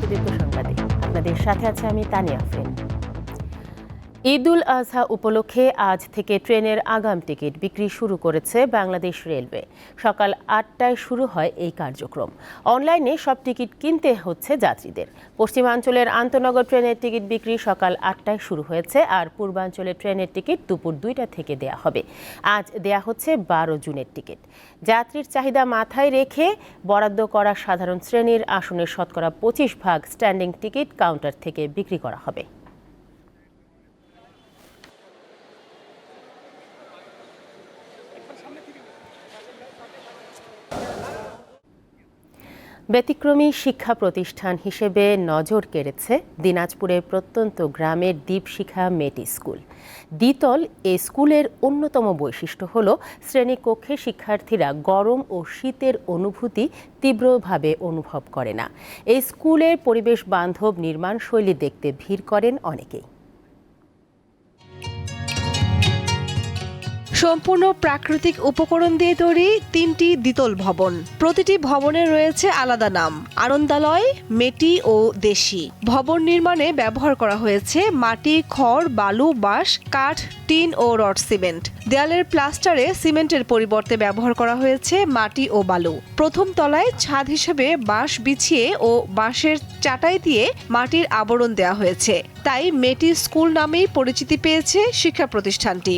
সুদীপ্ত সংবাদে আপনাদের সাথে আছে আমি তানিয়া আফরিন। ঈদ উল আজহা উপলক্ষে আজ থেকে ট্রেনের আগাম টিকিট বিক্রি শুরু করেছে বাংলাদেশ রেলওয়ে। সকাল ৮টায় শুরু হয় এই কার্যক্রম। অনলাইনে সব টিকিট কিনতে হচ্ছে যাত্রীদের। পশ্চিমাঞ্চলের আন্তনগর ট্রেনের টিকিট বিক্রি সকাল ৮টায় শুরু হয়েছে, আর পূর্বাঞ্চলের ট্রেনের টিকিট দুপুর ২টা থেকে দেয়া হবে। আজ দেয়া হচ্ছে ১২ জুনের টিকিট। যাত্রীর চাহিদা মাথায় রেখে বরাদ্দ করা সাধারণ শ্রেণীর আসনের শতকরা ২৫% স্ট্যান্ডিং টিকিট কাউন্টার থেকে বিক্রি করা হবে। ব্যতিক্রমী শিক্ষা প্রতিষ্ঠান হিসেবে নজর কেড়েছে দিনাজপুরের প্রত্যন্ত গ্রামের দীপশিখা মেটি স্কুল। দ্বিতল এ স্কুলের অন্যতম বৈশিষ্ট্য হল শ্রেণীকক্ষে শিক্ষার্থীরা গরম ও শীতের অনুভূতি তীব্রভাবে অনুভব করে না। এই স্কুলের পরিবেশ বান্ধব নির্মাণ শৈলী দেখতে ভিড় করেন অনেকেই। সম্পূর্ণ প্রাকৃতিক উপকরণ দিয়ে তৈরি ৩টি দ্বিতল ভবন। প্রতিটি ভবনে রয়েছে আলাদা নাম: আনন্দালয়, মেটি ও দেশি। ভবন নির্মাণে ব্যবহার করা হয়েছে মাটি, খড়, বালু, বাঁশ, কাঠ, টিন ও রড সিমেন্ট। দেয়ালের প্লাস্টারে সিমেন্টের পরিবর্তে ব্যবহার করা হয়েছে মাটি ও বালু। প্রথম তলায় ছাদ হিসেবে বাঁশ বিছিয়ে ও বাঁশের চাটাই দিয়ে মাটির আবরণ দেওয়া হয়েছে। তাই মেটি স্কুল নামেই পরিচিতি পেয়েছে শিক্ষা প্রতিষ্ঠানটি।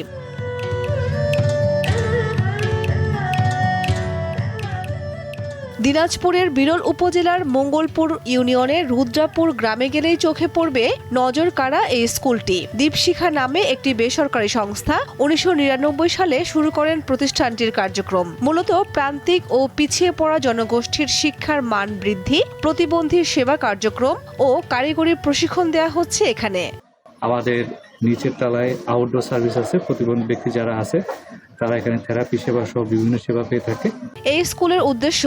দিনাজপুরের বিরল উপজেলার মঙ্গলপুর ইউনিয়নের রুদ্রাপুর গ্রামে গেলেই চোখে পড়বে নজর কাড়া এই স্কুলটি। দীপশিখা নামে একটি বেসরকারি সংস্থা ১৯৯৯ সালে শুরু করেন প্রতিষ্ঠানটির কার্যক্রম। মূলত প্রান্তিক ও পিছিয়ে পড়া জনগোষ্ঠীর শিক্ষার মান বৃদ্ধি, প্রতিবন্ধী সেবা কার্যক্রম ও কারিগরি প্রশিক্ষণ দেওয়া হচ্ছে এখানে। আমাদের নিচের তলায় আউটডোর সার্ভিস আছে। প্রতিবন্ধী ব্যক্তি যারা আছে তারা এখানে থেরাপি সেবা সহ বিভিন্ন সেবা পেয়ে থাকে। এই স্কুলের উদ্দেশ্য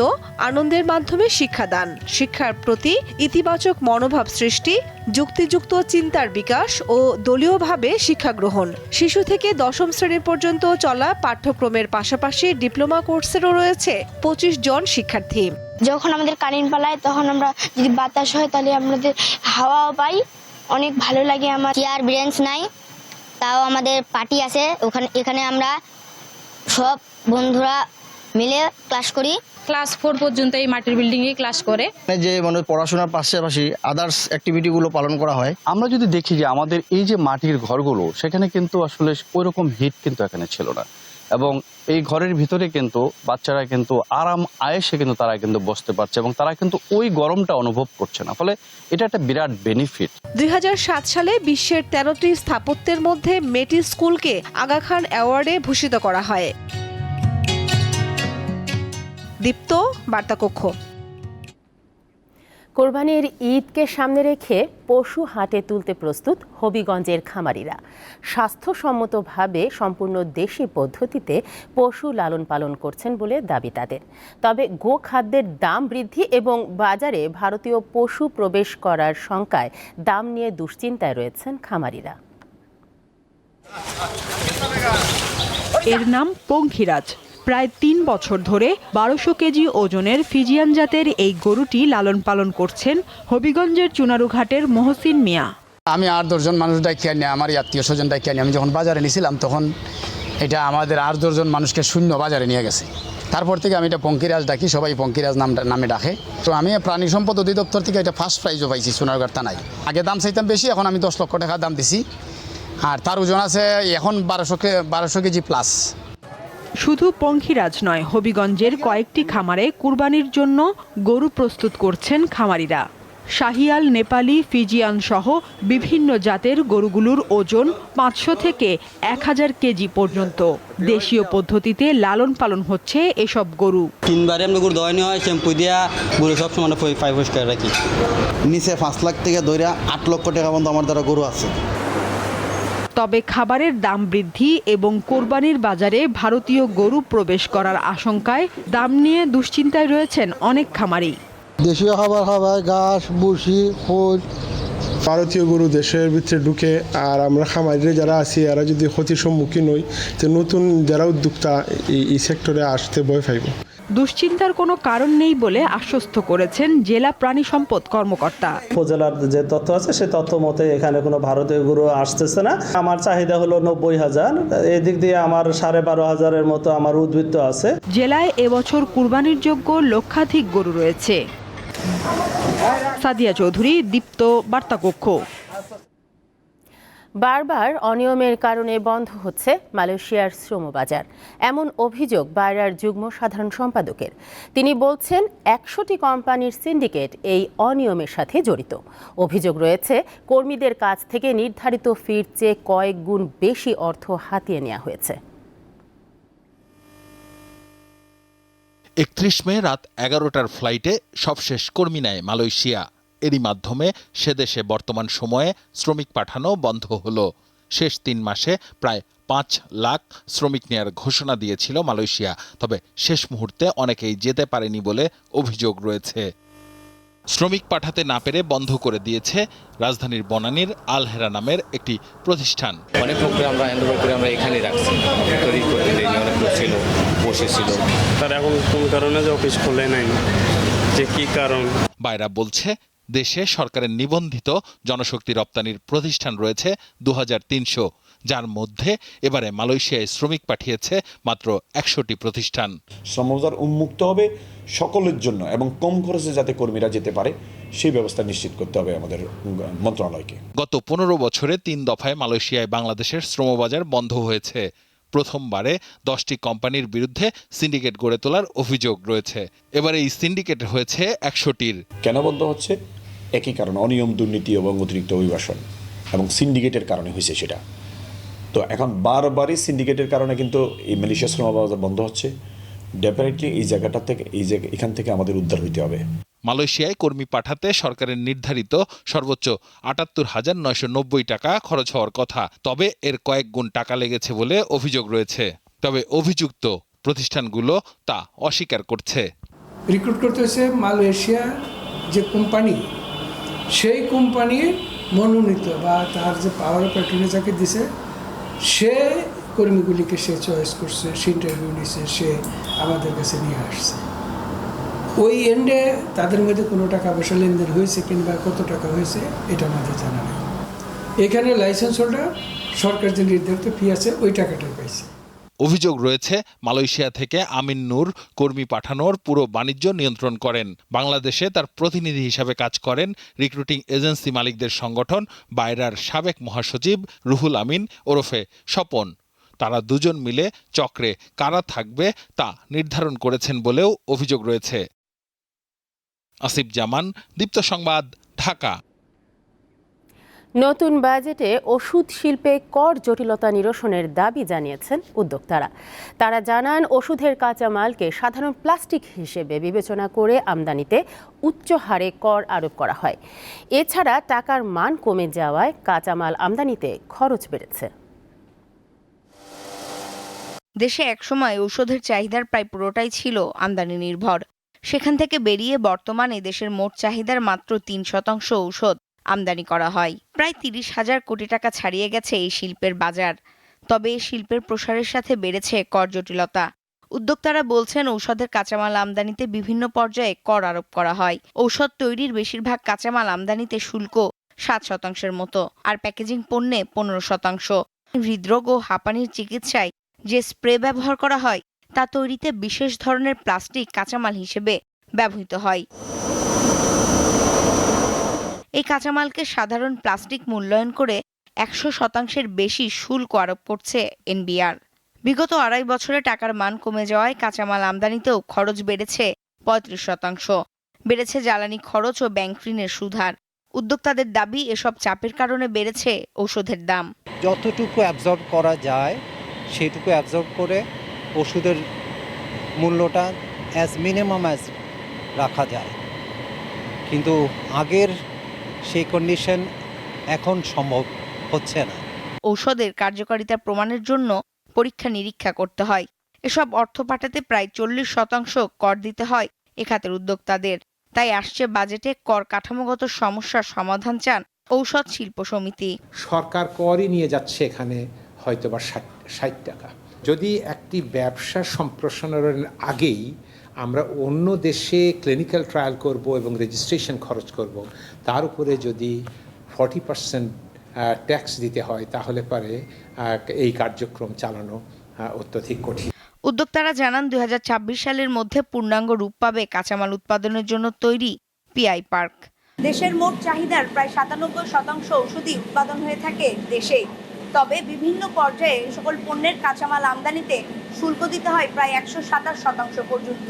আনন্দের মাধ্যমে শিক্ষাদান, শিক্ষার প্রতি ইতিবাচক মনোভাব সৃষ্টি, যুক্তিযুক্ত চিন্তার বিকাশ ও দলীয়ভাবে শিক্ষা গ্রহণ। শিশু থেকে ১০ম শ্রেণী পর্যন্ত চলা পাঠ্যক্রমের পাশাপাশি ডিপ্লোমা কোর্সেরও রয়েছে ২৫ জন শিক্ষার্থী। যখন আমাদের কারেন্ট পালায় তখন আমরা যদি বাতাস হয় তাহলে আমাদের হাওয়াও পাই, অনেক ভালো লাগে। আমার চেয়ার বেঞ্চ নাই, তাও আমাদের পার্টি আছে। এখানে আমরা সব বন্ধুরা মিলে ক্লাস করি। ক্লাস 4 পর্যন্ত এই মাটির বিল্ডিংয়ে ক্লাস করে। যে পড়াশোনার পাশাপাশি আদার্স অ্যাক্টিভিটিগুলো পালন করা হয়। আমরা যদি দেখি যে আমাদের এই যে মাটির ঘরগুলো, সেখানে কিন্তু আসলে ওইরকম হিট কিন্তু এখানে ছিল না, এবং এই ঘরের ভিতরে কিন্তু বাচ্চারা কিন্তু আরাম আয়েসে কিন্তু তারা কিন্তু বসতে পারছে এবং তারা কিন্তু ওই গরমটা অনুভব করছে না। ফলে এটা একটা বিরাট বেনিফিট। ২০০৭ সালে বিশ্বের ১৩টি স্থাপত্যের মধ্যে মেটি স্কুলকে আগা খান অ্যাওয়ার্ডে ভূষিত করা হয়। দীপ্ত, বার্তাকক্ষ। কোরবানির ঈদকে সামনে রেখে পশু হাটে তুলতে প্রস্তুত হবিগঞ্জের খামারিরা। স্বাস্থ্যসম্মতভাবে সম্পূর্ণ দেশি পদ্ধতিতে পশু লালন পালন করছেন বলে দাবি তাদের। তবে গোখাদ্যের দাম বৃদ্ধি এবং বাজারে ভারতীয় পশু প্রবেশ করার শঙ্কায় দাম নিয়ে দুশ্চিন্তায় রয়েছেন খামারিরা। এর নাম পঙ্খিরাজ। প্রায় ৩ বছর ধরে ১২০০ কেজি ওজনের ফিজিয়ান জাতের এই গরুটি লালন পালন করছেন হবিগঞ্জের চুনারুঘাটের মহসিন মিয়া। আমি ৮-১০ জন মানুষ ডাকিয়ে আনি, আমার আত্মীয় স্বজন ডাকিয়ে আনি। আমি যখন বাজারে নিয়েছিলাম তখন এটা আমাদের ৮-১০ জন মানুষকে শূন্য বাজারে নিয়ে গেছে। তারপর থেকে আমি এটা পঙ্খিরাজ ডাকি, সবাই পঙ্খিরাজ নামে ডাকে। তো আমি প্রাণী সম্পদ অধিদপ্তর থেকে এটা ফার্স্ট প্রাইজও পাইছি চুনারুঘাট থানায়। আগে দাম চাইতাম বেশি, এখন আমি ১০ লক্ষ টাকা দাম দিছি। আর তার ওজন আছে এখন ১২০০ কেজি প্লাস। শুধু পঙ্খিরাজ নয়, হবিগঞ্জের কয়েকটি খামারে কুরবানির জন্য গরু প্রস্তুত করছেন খামারিরা। শাহিয়াল, নেপালি, ফিজিয়ান সহ বিভিন্ন জাতের গরুগুলোর ওজন ৫০০ থেকে ১০০০ কেজি পর্যন্ত। দেশীয় পদ্ধতিতে লালন পালন হচ্ছে এসব গরু। 3 বারে আমরা গরু দোয়ানো হয়, শ্যাম্পু দিয়া গরু সবসময় পরিষ্কার রাখি। নিচে ৫ লাখ থেকে ধরে ৮ লক্ষ টাকা পর্যন্ত আমার দ্বারা গরু আছে। তবে খাবারের দাম বৃদ্ধি এবং কোরবানির বাজারে ভারতীয় গরু প্রবেশ করার আশঙ্কায় দাম নিয়ে দুশ্চিন্তায় রয়েছেন অনেক খামারি। দেশীয় খাবার খাওয়ায় ঘাস, ভুসি, খোল। ভারতীয় গরু দেশের ভিতরে ঢুকে আর আমরা খামারিরা যারা আছি এরা যদি ক্ষতির সম্মুখীন হই, তো নতুন যারা উদ্যোক্তা এই সেক্টরে আসতে ভয় পাইব। দুশ্চিন্তার কোনো কারণ নেই বলে আশ্বস্ত করেছেন জেলা প্রাণী সম্পদ কর্মকর্তা। উপজেলার যে তথ্য আছে সেই তথ্য মতে এখানে কোনো ভারতীয় গরু আসতেছে না। আমার চাহিদা হলো 90,000, এদিক দিয়ে আমার 12,500-এর মতো আমার উদ্বৃত্ত আছে। জেলায় এবছর কুরবানির যোগ্য লক্ষাধিক গরু রয়েছে। সাদিয়া চৌধুরী, দীপ্ত বার্তাকক্ষ। বারবার অনিয়মের কারণে বন্ধ হচ্ছে মালয়েশিয়ার শ্রমবাজার, এমন অভিযোগ বায়রার যুগ্ম সাধারণ সম্পাদকের। তিনি বলছেন 100টি কোম্পানির সিন্ডিকেট এই অনিয়মের সাথে জড়িত। অভিযোগ রয়েছে কর্মীদের কাছ থেকে নির্ধারিত ফির চেয়ে কয়েক গুণ বেশি অর্থ হাতিয়ে নেওয়া হয়েছে। 31 মে রাত 11টার ফ্লাইটে সবশেষ কর্মী নেয় মালয়েশিয়া। এরই মাধ্যমে সে দেশে বর্তমান সময়ে শ্রমিক পাঠানো বন্ধ হলো। শেষ 3 মাসে প্রায় 5 লাখ শ্রমিক নেয়ার ঘোষণা দিয়েছিল মালয়েশিয়া, তবে শেষ মুহূর্তে অনেকেই যেতে পারেনি বলে অভিযোগ রয়েছে। শ্রমিক পাঠাতে না পেরে বন্ধ করে দিয়েছে রাজধানীর বনানীর আল হেরা নামের একটি প্রতিষ্ঠান। অনেক লোককে আমরা হ্যান্ডওভার করে আমরা এখানেই রাখছি, তৈরি করতে দেয়নি, অনেক লোক ছিল বসেছিল। তার এখন কোন কারণে যে অফিস খোলে নাই, যে কি কারণ? বায়রা বলছে দেশে সরকারের নিবন্ধিত জনশক্তি রপ্তানির প্রতিষ্ঠান রয়েছে 2300, যার মধ্যে এবারে মালয়েশিয়ায় শ্রমিক পাঠিয়েছে মাত্র 100টি প্রতিষ্ঠান। শ্রমবাজার উন্মুক্ত হবে সকলের জন্য এবং কম খরচে যাতে কর্মীরা যেতে পারে সেই ব্যবস্থা নিশ্চিত করতে হবে আমাদের মন্ত্রণালয়কে। গত 15 বছরে 3 দফায় মালয়েশিয়ায় বাংলাদেশের শ্রমবাজার বন্ধ হয়েছে। প্রথমবারে 10টি কোম্পানির বিরুদ্ধে সিন্ডিকেট গড়ে তোলার অভিযোগ রয়েছে। এবারে এই সিন্ডিকেট হয়েছে 100টির। কেন বন্ধ হচ্ছে? একই কারণ, অনিয়ম, দুর্নীতি এবং অতিরিক্ত অভিবাসন এবং সিন্ডিকেটের কারণে হয়েছে সেটা। তো এখন বারবারই সিন্ডিকেটের কারণে কিন্তু এই মালয়েশিয়া শ্রমবাজার বন্ধ হচ্ছে। ডেফিনেটলি এই জায়গাটা থেকে এখান থেকে আমাদের উদ্ধার হইতে হবে। মালয়েশিয়ায় কর্মী পাঠাতে সরকারের নির্ধারিত সর্বোচ্চ ৭৮,৯৯০ টাকা খরচ হওয়ার কথা, তবে এর কয়েক গুণ টাকা লেগেছে বলে অভিযোগ রয়েছে। তবে অভিযুক্ত প্রতিষ্ঠানগুলো তা অস্বীকার করছে। রিক্রুট করতে হয়েছে মালয়েশিয়া যে কোম্পানি, সেই কোম্পানির মনোনীত বা তার যে পাওয়ার অফ অ্যাটর্নি যাকে দিছে, সে কর্মীগুলিকে সে চয়েস করছে, সে ইন্টারভিউ নিছে, সে আমাদের কাছে নিয়ে আসছে। ওই এন্ডে তাদের মধ্যে কোনো টাকা পয়সা লেনদেন হয়েছে কিংবা কত টাকা হয়েছে এটা আমাদের জানা নেই। এখানে লাইসেন্স হোল্ডার সরকার যে নির্ধারিত ফি আছে ওই টাকাটাই পাইছে। অভিযোগ রয়েছে মালয়েশিয়া থেকে আমিন নূর কর্মী পাঠানোর পুরো বাণিজ্য নিয়ন্ত্রণ করেন। বাংলাদেশে তার প্রতিনিধি হিসাবে কাজ করেন রিক্রুটিং এজেন্সি মালিকদের সংগঠন বায়রার সাবেক মহাসচিব রুহুল আমিন ওরফে স্বপন। তারা দুজন মিলে চক্রে কারা থাকবে তা নির্ধারণ করেছেন বলেও অভিযোগ রয়েছে। আসিফ জামান, দীপ্ত সংবাদ, ঢাকা। নতুন বাজেটে ওষুধ শিল্পে কর জটিলতা নিরসনের দাবি জানিয়েছেন উদ্যোক্তারা। তারা জানান ওষুধের কাঁচামালকে সাধারণ প্লাস্টিক হিসেবে বিবেচনা করে আমদানিতে উচ্চ হারে কর আরোপ করা হয়। এছাড়া টাকার মান কমে যাওয়ায় কাঁচামাল আমদানিতে খরচ বেড়েছে। দেশে একসময় ঔষধের চাহিদার প্রায় পুরোটাই ছিল আমদানি নির্ভর। সেখান থেকে বেরিয়ে বর্তমানে দেশের মোট চাহিদার মাত্র 3% ঔষধ আমদানি করা হয়। প্রায় 30,000 কোটি টাকা ছাড়িয়ে গেছে এই শিল্পের বাজার। তবে এই শিল্পের প্রসারের সাথে বেড়েছে কর জটিলতা। উদ্যোক্তারা বলছেন ঔষধের কাঁচামাল আমদানিতে বিভিন্ন পর্যায়ে কর আরোপ করা হয়। ঔষধ তৈরির বেশিরভাগ কাঁচামাল আমদানিতে শুল্ক 7% মতো, আর প্যাকেজিং পণ্যে 15%। হৃদরোগ ও হাঁপানির চিকিৎসায় যে স্প্রে ব্যবহার করা হয় তা তৈরিতে বিশেষ ধরনের প্লাস্টিক কাঁচামাল হিসেবে ব্যবহৃত হয়। এই কাঁচামালকে সাধারণ প্লাস্টিক মূল্যায়ন করে 100% বেশি শুল্ক আরোপ করছে এনবিআর। বিগত 2.5 বছরে টাকার মান কমে যাওয়ায় কাঁচামাল আমদানিতেও খরচ বেড়েছে 35%। বেড়েছে জ্বালানি খরচ ও ব্যাংক ঋণের সুদহার। উদ্যোক্তাদের দাবি এসব চাপের কারণে বেড়েছে ঔষধের দাম। যতটুকু অ্যাবজর্ব করা যায় সেটুকু অ্যাবজর্ব করে ওষুধের মূল্যটা অ্যাজ মিনিমাম অ্যাজ রাখা যায়, কিন্তু আগের সেই কন্ডিশন এখন সম্ভব হচ্ছে না। ঔষধের কার্যকারিতা প্রমাণের জন্য পরীক্ষা নিরীক্ষা করতে হয়। এসব অর্থ পাঠাতে প্রায় 40% কর দিতে হয় এ খাতের উদ্যোক্তাদের। তাই আসছে বাজেটে কর কাঠামোগত সমস্যার সমাধান চান ঔষধ শিল্প সমিতি। সরকার করই নিয়ে যাচ্ছে এখানে হয়তোবা 60 টাকা। যদি একটি ব্যবসা সম্প্রসারণের আগেই আমরা অন্য দেশে ক্লিনিক্যাল ট্রায়াল করব এবং রেজিস্ট্রেশন খরচ করব, তার উপরে যদি 40% ট্যাক্স দিতে হয় তাহলে পরে এই কার্যক্রম চালানো অত্যধিক কঠিন। উদ্যোক্তারা জানান 2026 সালের মধ্যে পূর্ণাঙ্গ রূপ পাবে কাঁচামাল উৎপাদনের জন্য তৈরি পিআই পার্ক। দেশের মোট চাহিদার প্রায় 97% ওষুধই উৎপাদন হয়ে থাকে দেশেই। তবে বিভিন্ন পর্যায়ে সকল পণ্যের কাঁচামাল আমদানিতে শুল্ক দিতে হয় প্রায় 127% পর্যন্ত।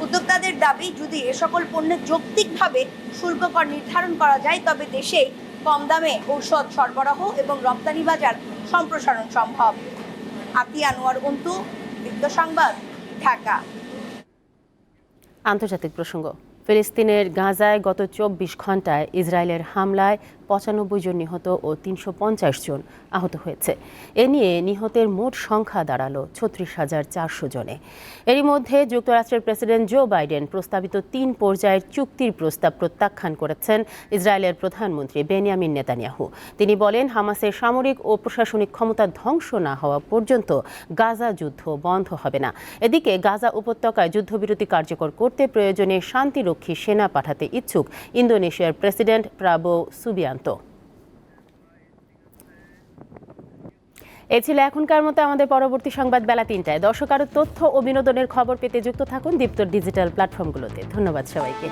উদ্যোক্তাদের দাবি, যদি এ সকল পণ্যের যৌক্তিকভাবে শুল্ক কর নির্ধারণ করা যায় তবে দেশেই কম দামে ঔষধ সরবরাহ এবং রপ্তানি বাজার সম্প্রসারণ সম্ভব। আতিয়া আনোয়ার অন্তু, দীপ্ত সংবাদ, ঢাকা। আন্তর্জাতিক প্রসঙ্গ। ফিলিস্তিনের গাজায় গত 24 ঘন্টায় ইসরায়েলের হামলায় 95 জন নিহত ও 350 জন আহত হয়েছে। এ নিয়ে নিহতের মোট সংখ্যা দাঁড়ালো 36,400 জনে। এরই মধ্যে যুক্তরাষ্ট্রের প্রেসিডেন্ট জো বাইডেন প্রস্তাবিত 3 পর্যায়ের চুক্তির প্রস্তাব প্রত্যাখ্যান করেছেন ইসরায়েলের প্রধানমন্ত্রী বেনিয়ামিন নেতানিয়াহু। তিনি বলেন, হামাসের সামরিক ও প্রশাসনিক ক্ষমতা ধ্বংস না হওয়া পর্যন্ত গাজা যুদ্ধ বন্ধ হবে না। এদিকে গাজা উপত্যকায় যুদ্ধবিরতি কার্যকর করতে প্রয়োজনে শান্তিরক্ষী সেনা পাঠাতে ইচ্ছুক ইন্দোনেশিয়ার প্রেসিডেন্ট প্রাবো সুবিয়ান্ত। এ ছিল এখনকার মতো আমাদের পরবর্তী সংবাদ বেলা 3টায়। দর্শক, আরও তথ্য ও বিনোদনের খবর পেতে যুক্ত থাকুন দীপ্তর ডিজিটাল প্ল্যাটফর্মগুলোতে। ধন্যবাদ সবাইকে।